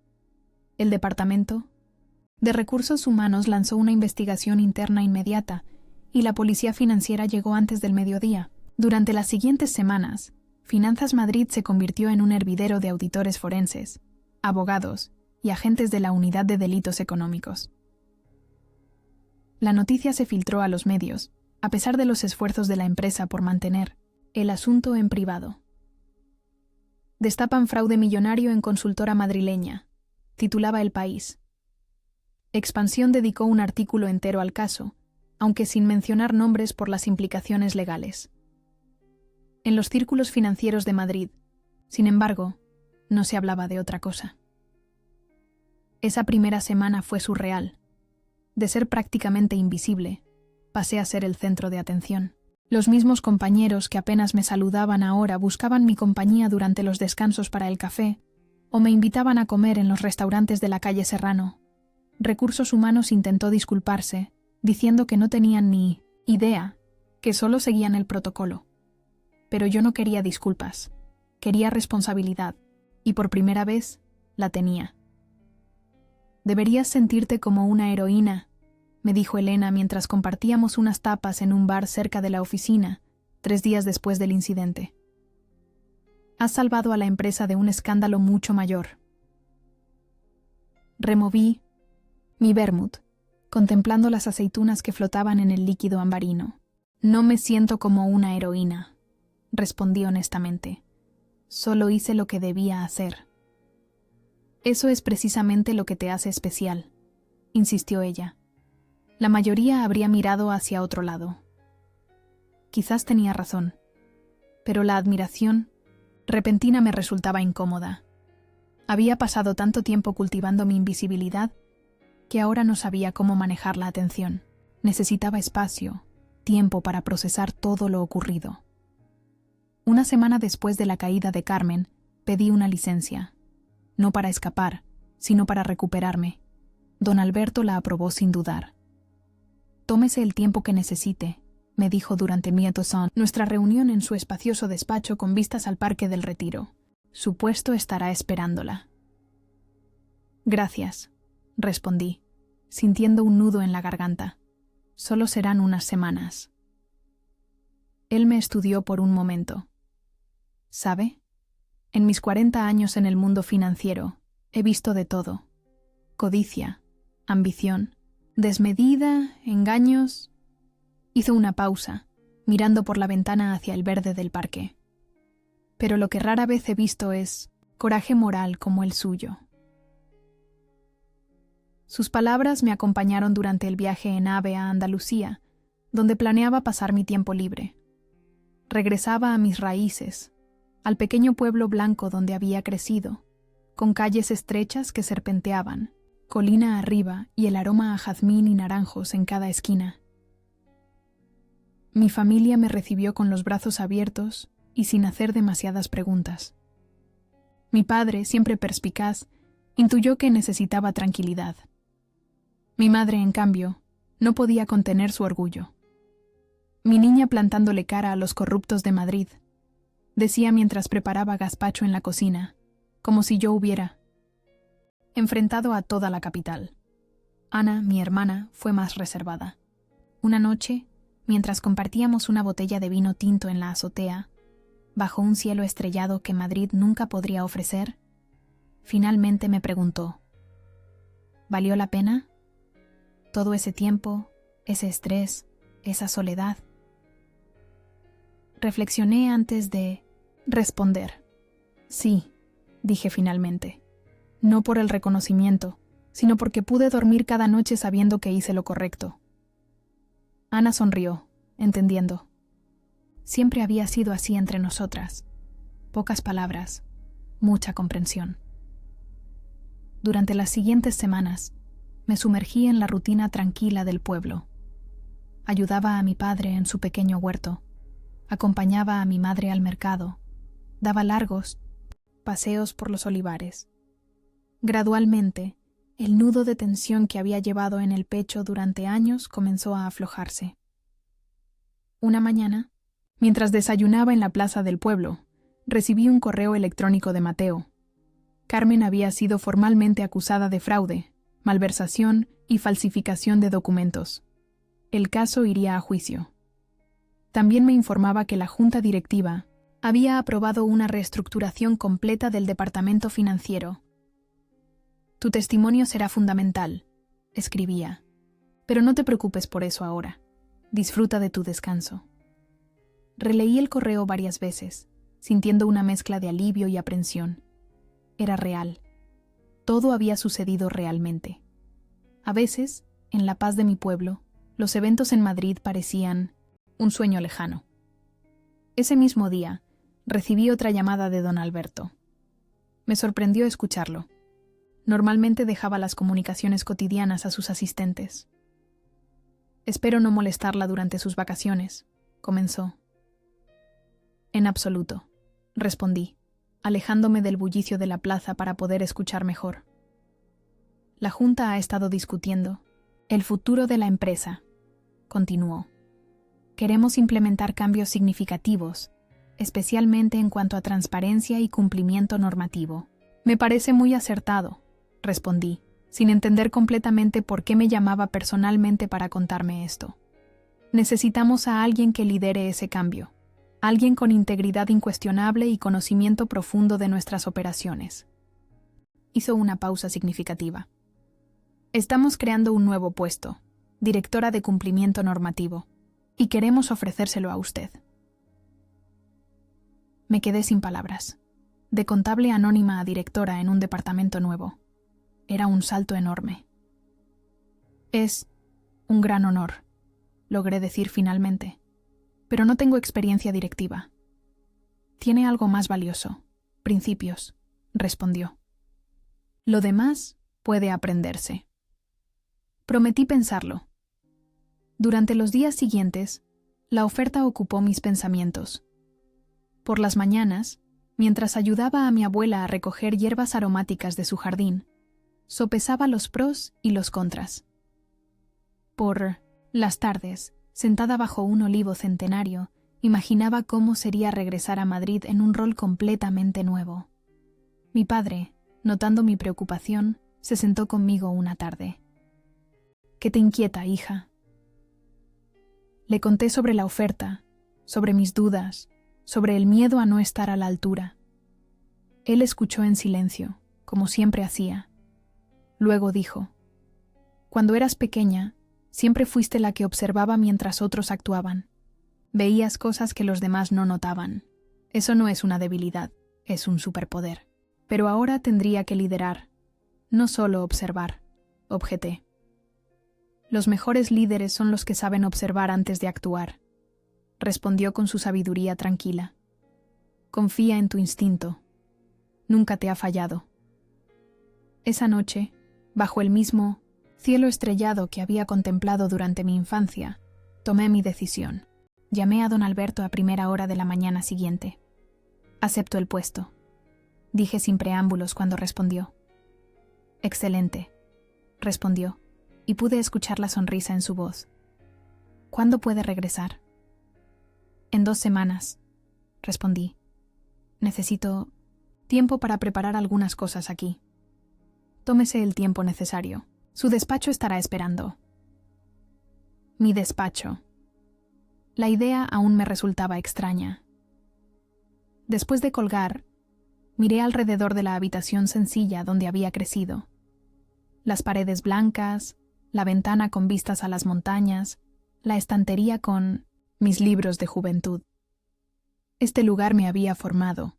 El Departamento de Recursos Humanos lanzó una investigación interna inmediata y la Policía Financiera llegó antes del mediodía. Durante las siguientes semanas, Finanzas Madrid se convirtió en un hervidero de auditores forenses, abogados y agentes de la Unidad de Delitos Económicos. La noticia se filtró a los medios, a pesar de los esfuerzos de la empresa por mantener el asunto en privado. «Destapan fraude millonario en consultora madrileña», titulaba El País. Expansión dedicó un artículo entero al caso, aunque sin mencionar nombres por las implicaciones legales. En los círculos financieros de Madrid, sin embargo, no se hablaba de otra cosa. Esa primera semana fue surreal. De ser prácticamente invisible, Pasé a ser el centro de atención. Los mismos compañeros que apenas me saludaban ahora buscaban mi compañía durante los descansos para el café o me invitaban a comer en los restaurantes de la calle Serrano. Recursos Humanos intentó disculparse, diciendo que no tenían ni idea, que solo seguían el protocolo. Pero yo no quería disculpas, quería responsabilidad, y por primera vez la tenía. «Deberías sentirte como una heroína», me dijo Elena mientras compartíamos unas tapas en un bar cerca de la oficina, 3 días después del incidente. «Has salvado a la empresa de un escándalo mucho mayor». Removí mi vermut, contemplando las aceitunas que flotaban en el líquido ambarino. «No me siento como una heroína», respondí honestamente. «Solo hice lo que debía hacer». «Eso es precisamente lo que te hace especial», insistió ella. La mayoría habría mirado hacia otro lado. Quizás tenía razón, pero la admiración repentina me resultaba incómoda. Había pasado tanto tiempo cultivando mi invisibilidad que ahora no sabía cómo manejar la atención. Necesitaba espacio, tiempo para procesar todo lo ocurrido. Una semana después de la caída de Carmen, pedí una licencia. No para escapar, sino para recuperarme. Don Alberto la aprobó sin dudar. «Tómese el tiempo que necesite», me dijo durante nuestra reunión en su espacioso despacho con vistas al Parque del Retiro. «Su puesto estará esperándola». «Gracias», respondí, sintiendo un nudo en la garganta. «Solo serán unas semanas». Él me estudió por un momento. «¿Sabe? En mis 40 años en el mundo financiero he visto de todo. Codicia, ambición, desmedida, engaños». Hizo una pausa, mirando por la ventana hacia el verde del parque. «Pero lo que rara vez he visto es coraje moral como el suyo». Sus palabras me acompañaron durante el viaje en AVE a Andalucía, donde planeaba pasar mi tiempo libre. Regresaba a mis raíces, al pequeño pueblo blanco donde había crecido, con calles estrechas que serpenteaban, colina arriba y el aroma a jazmín y naranjos en cada esquina. Mi familia me recibió con los brazos abiertos y sin hacer demasiadas preguntas. Mi padre, siempre perspicaz, intuyó que necesitaba tranquilidad. Mi madre, en cambio, no podía contener su orgullo. «Mi niña plantándole cara a los corruptos de Madrid», decía mientras preparaba gazpacho en la cocina, como si yo hubiera enfrentado a toda la capital. Ana, mi hermana, fue más reservada. Una noche, mientras compartíamos una botella de vino tinto en la azotea, bajo un cielo estrellado que Madrid nunca podría ofrecer, finalmente me preguntó: «¿Valió la pena? Todo ese tiempo, ese estrés, esa soledad». Reflexioné antes de responder. «Sí», dije finalmente. No por el reconocimiento, sino porque pude dormir cada noche sabiendo que hice lo correcto. Ana sonrió, entendiendo. Siempre había sido así entre nosotras. Pocas palabras, mucha comprensión. Durante las siguientes semanas, me sumergí en la rutina tranquila del pueblo. Ayudaba a mi padre en su pequeño huerto, acompañaba a mi madre al mercado, daba largos paseos por los olivares. Gradualmente, el nudo de tensión que había llevado en el pecho durante años comenzó a aflojarse. Una mañana, mientras desayunaba en la plaza del pueblo, recibí un correo electrónico de Mateo. Carmen había sido formalmente acusada de fraude, malversación y falsificación de documentos. El caso iría a juicio. También me informaba que la junta directiva había aprobado una reestructuración completa del departamento financiero. «Tu testimonio será fundamental», escribía. «Pero no te preocupes por eso ahora. Disfruta de tu descanso». Releí el correo varias veces, sintiendo una mezcla de alivio y aprensión. Era real. Todo había sucedido realmente. A veces, en la paz de mi pueblo, los eventos en Madrid parecían un sueño lejano. Ese mismo día, recibí otra llamada de don Alberto. Me sorprendió escucharlo. Normalmente dejaba las comunicaciones cotidianas a sus asistentes. Espero no molestarla durante sus vacaciones, comenzó. En absoluto, respondí, alejándome del bullicio de la plaza para poder escuchar mejor. La Junta ha estado discutiendo el futuro de la empresa, continuó. Queremos implementar cambios significativos, especialmente en cuanto a transparencia y cumplimiento normativo. Me parece muy acertado, respondí, sin entender completamente por qué me llamaba personalmente para contarme esto. Necesitamos a alguien que lidere ese cambio, alguien con integridad incuestionable y conocimiento profundo de nuestras operaciones. Hizo una pausa significativa. Estamos creando un nuevo puesto, directora de cumplimiento normativo, y queremos ofrecérselo a usted. Me quedé sin palabras. De contable anónima a directora en un departamento nuevo. Era un salto enorme. Es un gran honor, logré decir finalmente, pero no tengo experiencia directiva. Tiene algo más valioso, principios, respondió. Lo demás puede aprenderse. Prometí pensarlo. Durante los días siguientes, la oferta ocupó mis pensamientos. Por las mañanas, mientras ayudaba a mi abuela a recoger hierbas aromáticas de su jardín, sopesaba los pros y los contras. Por las tardes, sentada bajo un olivo centenario, imaginaba cómo sería regresar a Madrid en un rol completamente nuevo. Mi padre, notando mi preocupación, se sentó conmigo una tarde. ¿Qué te inquieta, hija? Le conté sobre la oferta, sobre mis dudas, sobre el miedo a no estar a la altura. Él escuchó en silencio, como siempre hacía. Luego dijo, cuando eras pequeña, siempre fuiste la que observaba mientras otros actuaban. Veías cosas que los demás no notaban. Eso no es una debilidad, es un superpoder. Pero ahora tendría que liderar, no solo observar, objeté. Los mejores líderes son los que saben observar antes de actuar, respondió con su sabiduría tranquila. Confía en tu instinto. Nunca te ha fallado. Esa noche, bajo el mismo cielo estrellado que había contemplado durante mi infancia, tomé mi decisión. Llamé a don Alberto a primera hora de la mañana siguiente. Acepto el puesto, dije sin preámbulos cuando respondió. Excelente, respondió, y pude escuchar la sonrisa en su voz. ¿Cuándo puede regresar? En 2 semanas, respondí. Necesito tiempo para preparar algunas cosas aquí. Tómese el tiempo necesario. Su despacho estará esperando. Mi despacho. La idea aún me resultaba extraña. Después de colgar, miré alrededor de la habitación sencilla donde había crecido. Las paredes blancas, la ventana con vistas a las montañas, la estantería con mis libros de juventud. Este lugar me había formado,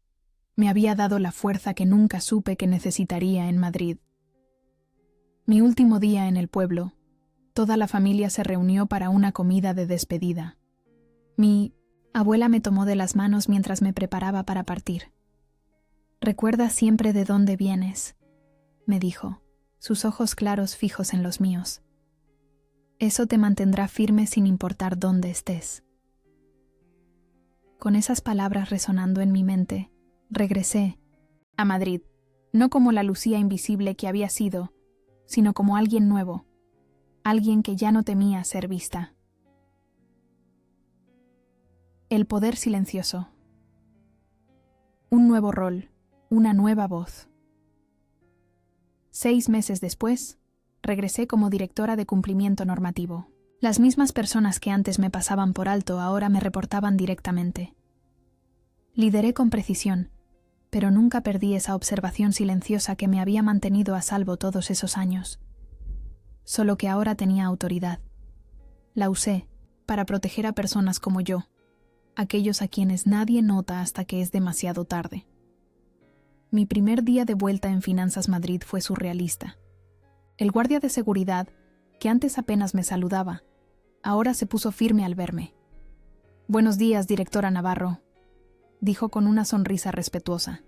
me había dado la fuerza que nunca supe que necesitaría en Madrid. Mi último día en el pueblo, toda la familia se reunió para una comida de despedida. Mi abuela me tomó de las manos mientras me preparaba para partir. «Recuerda siempre de dónde vienes», me dijo, sus ojos claros fijos en los míos. «Eso te mantendrá firme sin importar dónde estés». Con esas palabras resonando en mi mente, regresé a Madrid, no como la Lucía invisible que había sido, sino como alguien nuevo, alguien que ya no temía ser vista. El poder silencioso. Un nuevo rol, una nueva voz. 6 meses después, regresé como directora de cumplimiento normativo. Las mismas personas que antes me pasaban por alto ahora me reportaban directamente. Lideré con precisión, pero nunca perdí esa observación silenciosa que me había mantenido a salvo todos esos años. Solo que ahora tenía autoridad. La usé para proteger a personas como yo, aquellos a quienes nadie nota hasta que es demasiado tarde. Mi primer día de vuelta en Finanzas Madrid fue surrealista. El guardia de seguridad, que antes apenas me saludaba, ahora se puso firme al verme. «Buenos días, directora Navarro», dijo con una sonrisa respetuosa.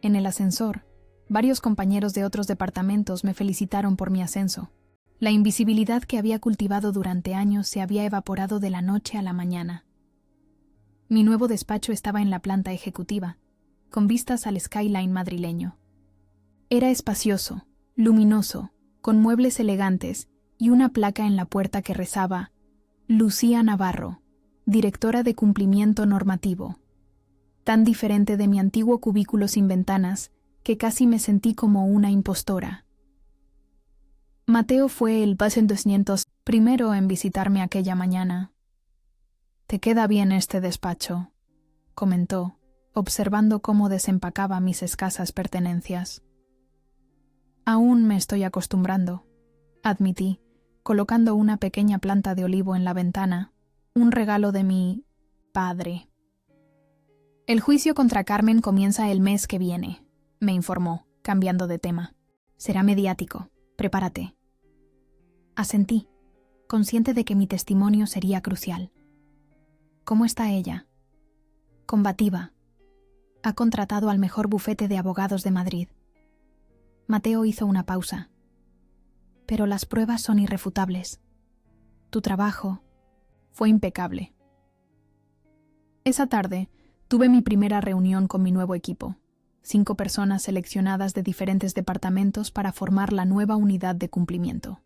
En el ascensor, varios compañeros de otros departamentos me felicitaron por mi ascenso. La invisibilidad que había cultivado durante años se había evaporado de la noche a la mañana. Mi nuevo despacho estaba en la planta ejecutiva, con vistas al skyline madrileño. Era espacioso, luminoso, con muebles elegantes y una placa en la puerta que rezaba: Lucía Navarro, directora de cumplimiento normativo. Tan diferente de mi antiguo cubículo sin ventanas que casi me sentí como una impostora. Mateo fue el primero en visitarme aquella mañana. «Te queda bien este despacho», comentó, observando cómo desempacaba mis escasas pertenencias. «Aún me estoy acostumbrando», admití, colocando una pequeña planta de olivo en la ventana, un regalo de mi padre. «El juicio contra Carmen comienza el mes que viene», me informó, cambiando de tema. «Será mediático. Prepárate». Asentí, consciente de que mi testimonio sería crucial. «¿Cómo está ella?» «Combativa. Ha contratado al mejor bufete de abogados de Madrid». Mateo hizo una pausa. «Pero las pruebas son irrefutables. Tu trabajo fue impecable». Esa tarde tuve mi primera reunión con mi nuevo equipo, 5 personas seleccionadas de diferentes departamentos para formar la nueva unidad de cumplimiento.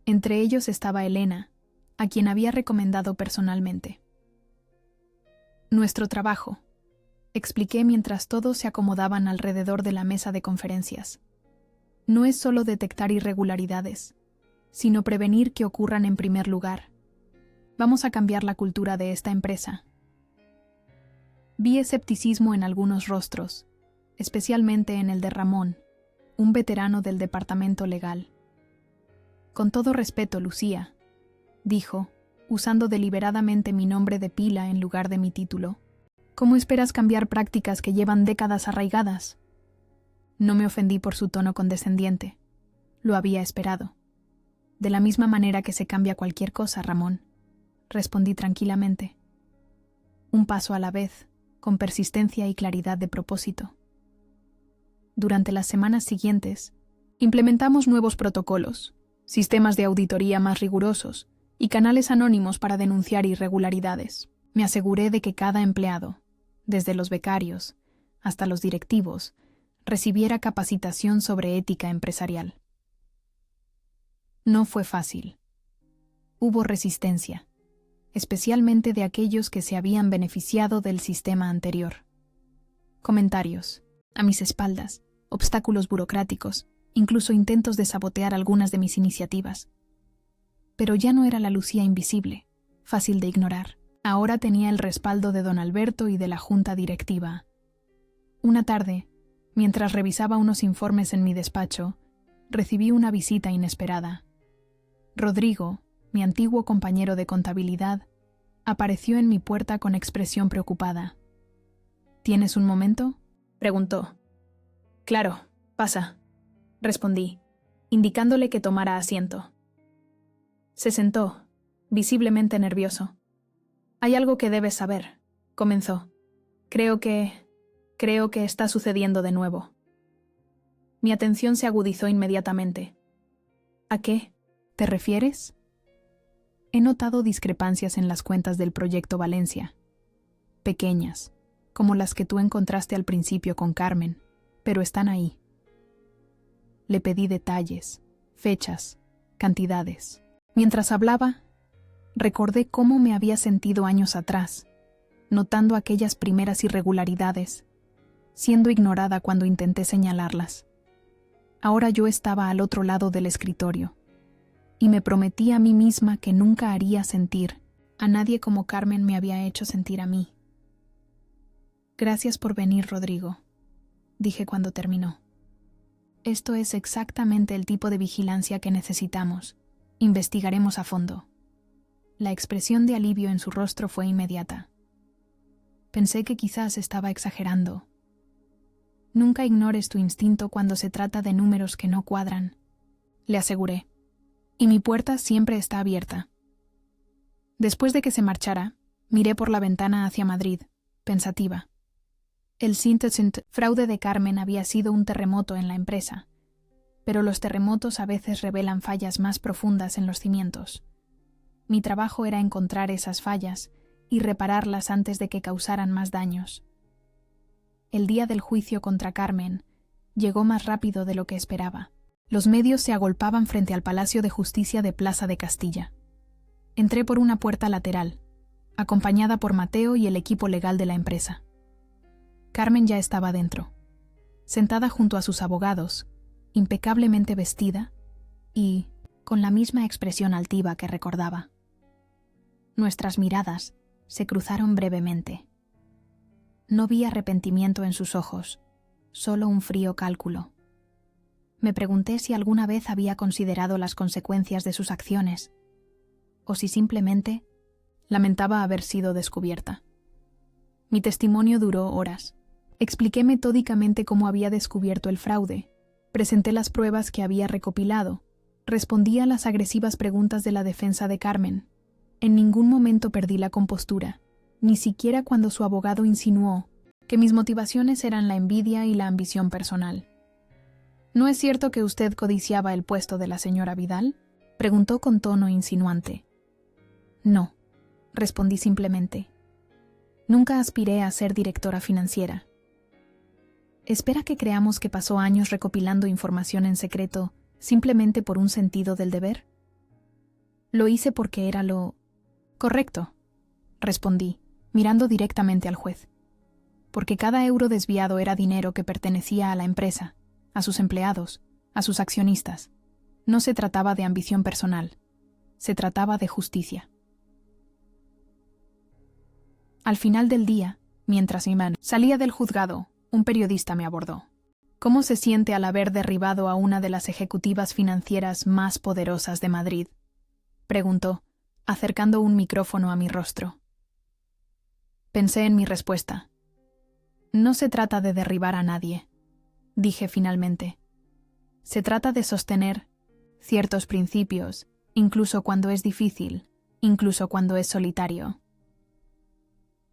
Entre ellos estaba Elena, a quien había recomendado personalmente. «Nuestro trabajo», expliqué mientras todos se acomodaban alrededor de la mesa de conferencias, «no es solo detectar irregularidades, sino prevenir que ocurran en primer lugar. Vamos a cambiar la cultura de esta empresa». Vi escepticismo en algunos rostros, especialmente en el de Ramón, un veterano del departamento legal. «Con todo respeto, Lucía», dijo, usando deliberadamente mi nombre de pila en lugar de mi título, «¿cómo esperas cambiar prácticas que llevan décadas arraigadas?» No me ofendí por su tono condescendiente. Lo había esperado. «De la misma manera que se cambia cualquier cosa, Ramón», respondí tranquilamente. Un paso a la vez, con persistencia y claridad de propósito. Durante las semanas siguientes, implementamos nuevos protocolos, sistemas de auditoría más rigurosos y canales anónimos para denunciar irregularidades. Me aseguré de que cada empleado, desde los becarios hasta los directivos, recibiera capacitación sobre ética empresarial. No fue fácil. Hubo resistencia, especialmente de aquellos que se habían beneficiado del sistema anterior. Comentarios, a mis espaldas, obstáculos burocráticos, incluso intentos de sabotear algunas de mis iniciativas. Pero ya no era la Lucía invisible, fácil de ignorar. Ahora tenía el respaldo de don Alberto y de la junta directiva. Una tarde, mientras revisaba unos informes en mi despacho, recibí una visita inesperada. Rodrigo, mi antiguo compañero de contabilidad, apareció en mi puerta con expresión preocupada. «¿Tienes un momento?», preguntó. «Claro, pasa», respondí, indicándole que tomara asiento. Se sentó, visiblemente nervioso. «Hay algo que debes saber», comenzó. Creo que está sucediendo de nuevo». Mi atención se agudizó inmediatamente. «¿A qué te refieres?» He notado discrepancias en las cuentas del Proyecto Valencia. Pequeñas, como las que tú encontraste al principio con Carmen, pero están ahí. Le pedí detalles, fechas, cantidades. Mientras hablaba, recordé cómo me había sentido años atrás, notando aquellas primeras irregularidades, siendo ignorada cuando intenté señalarlas. Ahora yo estaba al otro lado del escritorio, y me prometí a mí misma que nunca haría sentir a nadie como Carmen me había hecho sentir a mí. «Gracias por venir, Rodrigo», dije cuando terminó. «Esto es exactamente el tipo de vigilancia que necesitamos. Investigaremos a fondo». La expresión de alivio en su rostro fue inmediata. Pensé que quizás estaba exagerando. «Nunca ignores tu instinto cuando se trata de números que no cuadran», le aseguré. «Y mi puerta siempre está abierta». Después de que se marchara, miré por la ventana hacia Madrid, pensativa. El fraude de Carmen había sido un terremoto en la empresa, pero los terremotos a veces revelan fallas más profundas en los cimientos. Mi trabajo era encontrar esas fallas y repararlas antes de que causaran más daños. El día del juicio contra Carmen llegó más rápido de lo que esperaba. Los medios se agolpaban frente al Palacio de Justicia de Plaza de Castilla. Entré por una puerta lateral, acompañada por Mateo y el equipo legal de la empresa. Carmen ya estaba dentro, sentada junto a sus abogados, impecablemente vestida y con la misma expresión altiva que recordaba. Nuestras miradas se cruzaron brevemente. No vi arrepentimiento en sus ojos, solo un frío cálculo. Me pregunté si alguna vez había considerado las consecuencias de sus acciones, o si simplemente lamentaba haber sido descubierta. Mi testimonio duró horas. Expliqué metódicamente cómo había descubierto el fraude, presenté las pruebas que había recopilado, respondí a las agresivas preguntas de la defensa de Carmen. En ningún momento perdí la compostura, ni siquiera cuando su abogado insinuó que mis motivaciones eran la envidia y la ambición personal. ¿No es cierto que usted codiciaba el puesto de la señora Vidal?, preguntó con tono insinuante. No, respondí simplemente. Nunca aspiré a ser directora financiera. ¿Espera que creamos que pasó años recopilando información en secreto simplemente por un sentido del deber? Lo hice porque era lo correcto, respondí, mirando directamente al juez. Porque cada euro desviado era dinero que pertenecía a la empresa, a sus empleados, a sus accionistas. No se trataba de ambición personal, se trataba de justicia. Al final del día, mientras Imán salía del juzgado, un periodista me abordó. ¿Cómo se siente al haber derribado a una de las ejecutivas financieras más poderosas de Madrid?, preguntó, acercando un micrófono a mi rostro. Pensé en mi respuesta. No se trata de derribar a nadie, dije finalmente. Se trata de sostener ciertos principios, incluso cuando es difícil, incluso cuando es solitario.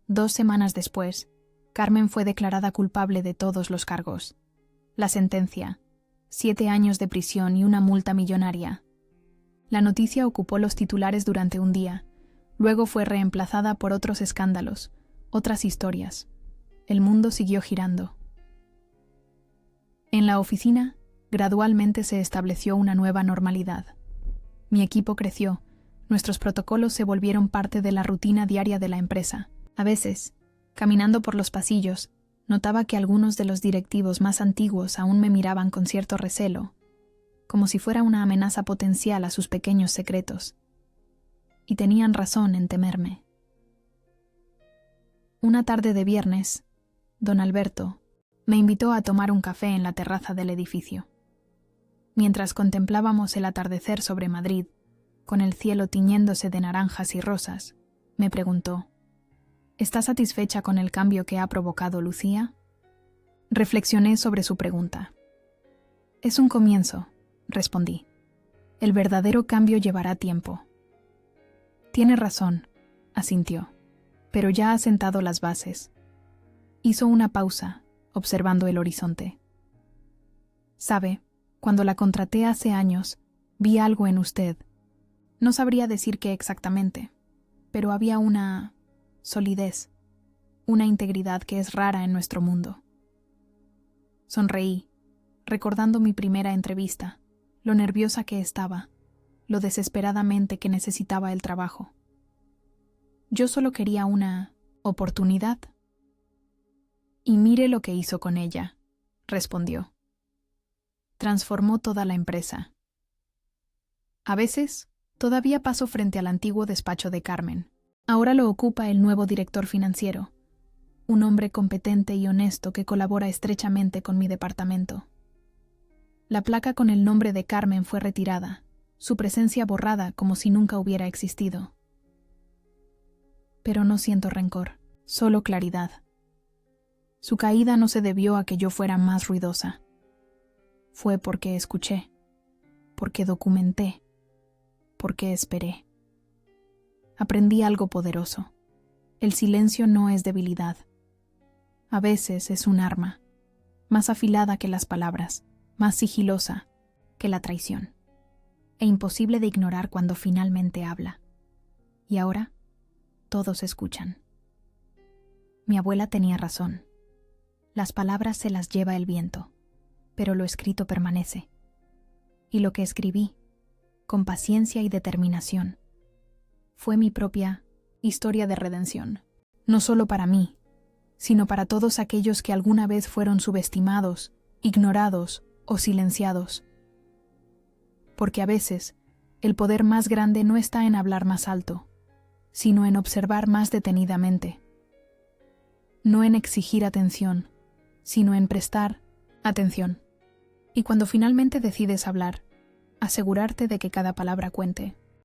2 semanas después, Carmen fue declarada culpable de todos los cargos. La sentencia: 7 años de prisión y una multa millonaria. La noticia ocupó los titulares durante un día, luego fue reemplazada por otros escándalos, otras historias. El mundo siguió girando. En la oficina, gradualmente se estableció una nueva normalidad. Mi equipo creció, nuestros protocolos se volvieron parte de la rutina diaria de la empresa. A veces, caminando por los pasillos, notaba que algunos de los directivos más antiguos aún me miraban con cierto recelo, como si fuera una amenaza potencial a sus pequeños secretos. Y tenían razón en temerme. Una tarde de viernes, don Alberto me invitó a tomar un café en la terraza del edificio. Mientras contemplábamos el atardecer sobre Madrid, con el cielo tiñéndose de naranjas y rosas, me preguntó: ¿Está satisfecha con el cambio que ha provocado Lucía? Reflexioné sobre su pregunta. Es un comienzo, respondí. El verdadero cambio llevará tiempo. Tiene razón, asintió, pero ya ha sentado las bases. Hizo una pausa, observando el horizonte. Sabe, cuando la contraté hace años, vi algo en usted. No sabría decir qué exactamente, pero había una solidez, una integridad que es rara en nuestro mundo. Sonreí, recordando mi primera entrevista, lo nerviosa que estaba, lo desesperadamente que necesitaba el trabajo. Yo solo quería una oportunidad. Y mire lo que hizo con ella, respondió. Transformó toda la empresa. A veces, todavía paso frente al antiguo despacho de Carmen. Ahora lo ocupa el nuevo director financiero, un hombre competente y honesto que colabora estrechamente con mi departamento. La placa con el nombre de Carmen fue retirada, su presencia borrada como si nunca hubiera existido. Pero no siento rencor, solo claridad. Su caída no se debió a que yo fuera más ruidosa. Fue porque escuché, porque documenté, porque esperé. Aprendí algo poderoso. El silencio no es debilidad. A veces es un arma, más afilada que las palabras, más sigilosa, que la traición, e imposible de ignorar cuando finalmente habla. Y ahora, todos escuchan. Mi abuela tenía razón. Las palabras se las lleva el viento, pero lo escrito permanece. Y lo que escribí, con paciencia y determinación, fue mi propia historia de redención, no solo para mí, sino para todos aquellos que alguna vez fueron subestimados, ignorados o silenciados. Porque a veces, el poder más grande no está en hablar más alto, sino en observar más detenidamente. No en exigir atención, sino en prestar atención. Y cuando finalmente decides hablar, asegurarte de que cada palabra cuente.